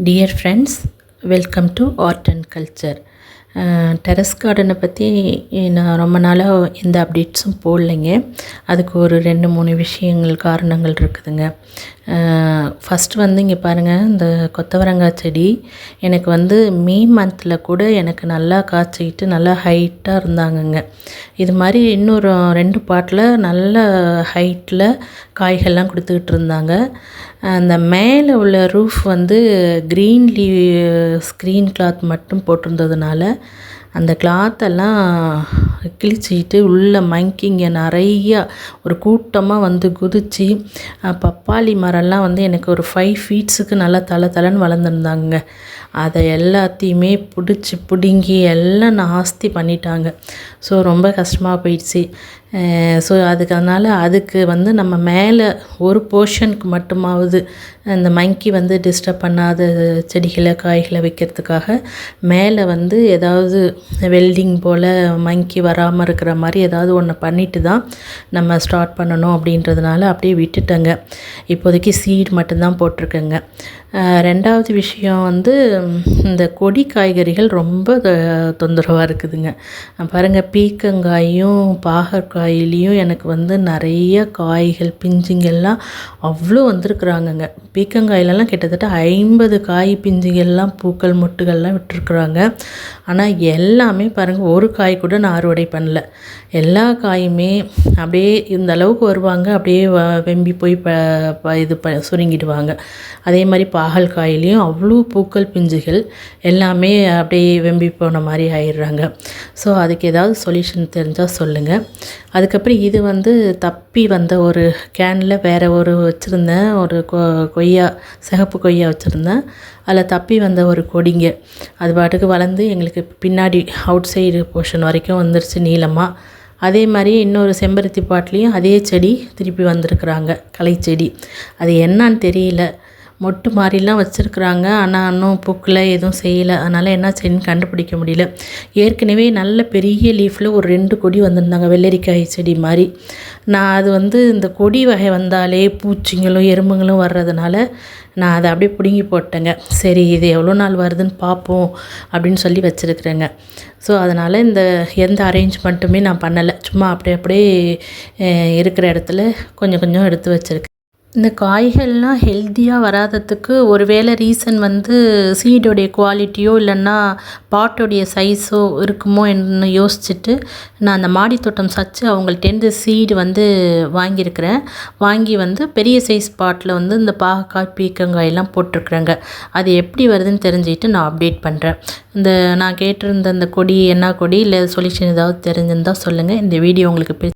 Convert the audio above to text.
Dear friends, welcome to Art and Culture. Terrace கார்டனை பற்றி நான் ரொம்ப நாளாக எந்த அப்டேட்ஸும் போடலைங்க. அதுக்கு ஒரு 2-3 விஷயங்கள் காரணங்கள் இருக்குதுங்க. ஃபஸ்ட்டு வந்து இங்கே பாருங்கள், இந்த கொத்தவரங்காய் செடி எனக்கு மே மந்தில் கூட எனக்கு நல்லா காய்ச்சிக்கிட்டு நல்லா ஹைட்டாக இருந்தாங்கங்க. இது மாதிரி இன்னொரு 2 பாட்டில் நல்ல ஹைட்டில் காய்கள்லாம் கொடுத்துக்கிட்டு இருந்தாங்க. அந்த மேலே உள்ள ரூஃப் க்ரீன் ஸ்க்ரீன் கிளாத் மட்டும் போட்டிருந்ததுனால அந்த கிளாத்தெல்லாம் கிழிச்சிக்கிட்டு உள்ள மங்கிங்க நிறையா ஒரு கூட்டமாக குதித்து பப்பாளி மரம்லாம் எனக்கு ஒரு 5 ஃபீட்ஸுக்கு நல்லா தளன்னு வளர்ந்துருந்தாங்க. அதை எல்லாத்தையுமே பிடுங்கி எல்லாம் நாஸ்தி பண்ணிட்டாங்க. ஸோ ரொம்ப கஷ்டமாக போயிடுச்சு. ஸோ அதுக்கு நம்ம மேலே ஒரு போர்ஷனுக்கு மட்டுமாவது அந்த மங்கி டிஸ்டர்ப் பண்ணாத செடிகளை காய்களை வைக்கிறதுக்காக மேலே ஏதாவது வெல்டிங் போல் மங்கி வராமல் இருக்கிற மாதிரி ஏதாவது ஒன்று பண்ணிட்டு தான் நம்ம ஸ்டார்ட் பண்ணணும் அப்படின்றதுனால அப்படியே விட்டுட்டேங்க. இப்போதைக்கு சீட் மட்டும்தான் போட்டிருக்கேங்க. 2வது விஷயம் இந்த கொடி காய்கறிகள் ரொம்ப தொந்தரவாக இருக்குதுங்க. பாருங்கள், பீக்கங்காயும் பாகற்காயிலையும் எனக்கு நிறைய காய்கள் பிஞ்சுங்கள்லாம் அவ்வளோ வந்திருக்குறாங்கங்க. பீக்கங்காயிலெல்லாம் கிட்டத்தட்ட 50 காய் பிஞ்சுகள்லாம் பூக்கள் மொட்டுகள்லாம் விட்டுருக்குறாங்க. ஆனால் எல்லாமே பாருங்கள், ஒரு காய் கூட நான் அறுவடை பண்ணல. எல்லா காயுமே அப்படியே இந்த அளவுக்கு வருவாங்க, அப்படியே வெம்பி போய் சுருங்கிடுவாங்க. அதே மாதிரி பாகல் காயிலையும் அவ்வளோ பூக்கள் பிஞ்சுகள் எல்லாமே அப்படியே வெம்பி போன மாதிரி ஆயிடுறாங்க. ஸோ அதுக்கு ஏதாவது சொல்யூஷன் தெரிஞ்சால் சொல்லுங்கள். அதுக்கப்புறம் இது தப்பி வந்த ஒரு கேனில் வேறு ஒரு வச்சுருந்தேன், ஒரு கொய்யா சிகப்பு கொய்யா வச்சுருந்தேன். அதில் தப்பி வந்த ஒரு கொடிங்க அது பாட்டுக்கு வளர்ந்து எங்களுக்கு பின்னாடி அவுட் சைடு போர்ஷன் வரைக்கும் வந்துருச்சு நீளமாக. அதே மாதிரி இன்னொரு செம்பருத்தி பாட்டிலையும் அதே செடி திருப்பி வந்திருக்குறாங்க, களை செடி. அது என்னான்னு தெரியல, மொட்டு மாதிரிலாம் வச்சுருக்குறாங்க. ஆனால் இன்னும் பூக்கில் எதுவும் செய்யலை. அதனால் என்ன செடின்னு கண்டுபிடிக்க முடியல. ஏற்கனவே நல்ல பெரிய லீஃபில் ஒரு 2 கொடி வந்திருந்தாங்க, வெள்ளரிக்காய் செடி மாதிரி. நான் அது இந்த கொடி வகை வந்தாலே பூச்சிங்களும் எறும்புங்களும் வர்றதுனால நான் அதை அப்படியே பிடுங்கி போட்டேங்க. சரி, இது எவ்வளோ நாள் வருதுன்னு பார்ப்போம் அப்படின்னு சொல்லி வச்சுருக்குறேங்க. ஸோ அதனால் எந்த அரேஞ்ச்மெண்ட்டுமே நான் பண்ணலை. சும்மா அப்படியே இருக்கிற இடத்துல கொஞ்சம் கொஞ்சம் எடுத்து வச்சுருக்கேன். இந்த காய்கள்லாம் ஹெல்த்தியாக வராததுக்கு ஒரு வேளை ரீசன் சீடோடைய குவாலிட்டியோ இல்லைன்னா பாட்டோடைய சைஸோ இருக்குமோ என்று யோசிச்சுட்டு நான் அந்த மாடி தோட்டம் சச்சு அவங்கள்ட்டேருந்து சீடு வாங்கியிருக்கிறேன். வாங்கி பெரிய சைஸ் பாட்டில் இந்த பாகக்காய் பீக்கங்காயெல்லாம் போட்டிருக்குறேங்க. அது எப்படி வருதுன்னு தெரிஞ்சுக்கிட்டு நான் அப்டேட் பண்ணுறேன். நான் கேட்டிருந்த அந்த கொடி என்ன கொடி இல்லை சொல்யூஷன் ஏதாவது தெரிஞ்சிருந்தால் சொல்லுங்கள். இந்த வீடியோ உங்களுக்கு